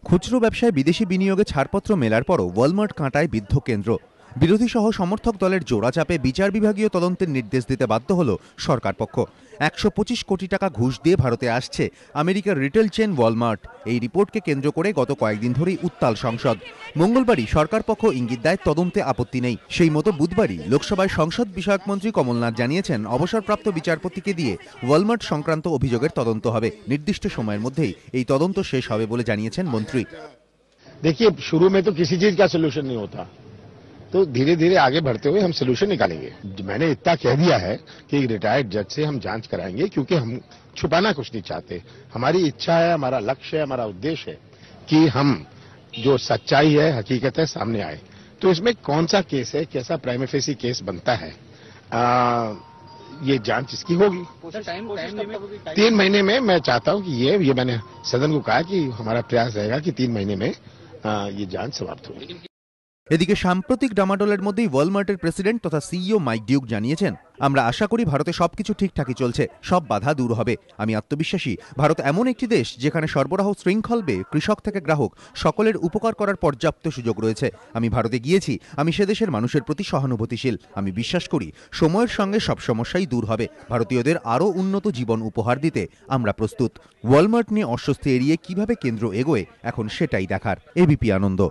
খুচরো ব্যবসায় বিদেশি বিনিয়োগে ছাড়পত্র মেলার পরও ওয়ালমার্ট কাঁটায় বিদ্ধ কেন্দ্র। বিরোধী সহ সমর্থক দলের জোড়াচাপে বিচার বিভাগীয় তদন্তের নির্দেশ দিতে বাধ্য হল সরকার পক্ষ। ১২৫ কোটি টাকা ঘুষ দিয়ে ভারতে আসছে আমেরিকার রিটেল চেন ওয়ালমার্ট। এই রিপোর্টকে কেন্দ্র করে গত কয়েকদিন ধরেই উত্তাল সংসদ। মঙ্গলবারই সরকার পক্ষ ইঙ্গিত দেয় তদন্তে আপত্তি নেই। সেই মতো বুধবারই লোকসভায় সংসদ বিষয়ক মন্ত্রী কমলনাথ জানিয়েছেন অবসরপ্রাপ্ত বিচারপতিকে দিয়ে ওয়ালমার্ট সংক্রান্ত অভিযোগের তদন্ত হবে। নির্দিষ্ট সময়ের মধ্যেই এই তদন্ত শেষ হবে বলে জানিয়েছেন মন্ত্রী। देखिए, शुरू में तो किसी चीज का सोल्यूशन नहीं होता, तो धीरे धीरे आगे बढ़ते हुए हम सोल्यूशन निकालेंगे। मैंने इतना कह दिया है कि रिटायर्ड जज से हम जांच कराएंगे, क्योंकि हम छुपाना कुछ नहीं चाहते। हमारी इच्छा है, हमारा लक्ष्य है, हमारा उद्देश्य है कि हम जो सच्चाई है, हकीकत है, सामने आए। तो इसमें कौन सा केस है, कैसा प्राइमा फेसी केस बनता है, ये जांच इसकी होगी। 3 महीने में मैं चाहता हूं कि ये मैंने सदन को कहा कि हमारा प्रयास रहेगा कि 3 महीने में ये जांच समाप्त होगी। এদিকে সাম্প্রতিক ডামাডোলের মধ্যেই ওয়ালমার্টের প্রেসিডেন্ট তথা সিইও মাইক ডিউক জানিয়েছেন, আমরা আশা করি ভারতে সবকিছু ঠিকঠাকই চলছে, সব বাধা দূর হবে। আমি আত্মবিশ্বাসী, ভারত এমন একটি দেশ যেখানে সরবরাহ শৃঙ্খলবে কৃষক থেকে গ্রাহক সকলের উপকার করার পর্যাপ্ত সুযোগ রয়েছে। আমি ভারতে গিয়েছি, আমি সে দেশের মানুষের প্রতি সহানুভূতিশীল। আমি বিশ্বাস করি সময়ের সঙ্গে সব সমস্যাই দূর হবে। ভারতীয়দের আরও উন্নত জীবন উপহার দিতে আমরা প্রস্তুত। ওয়ালমার্ট নিয়ে অস্বস্তি এড়িয়ে কিভাবে কেন্দ্র এগোয় এখন সেটাই দেখার। এবিপি আনন্দ।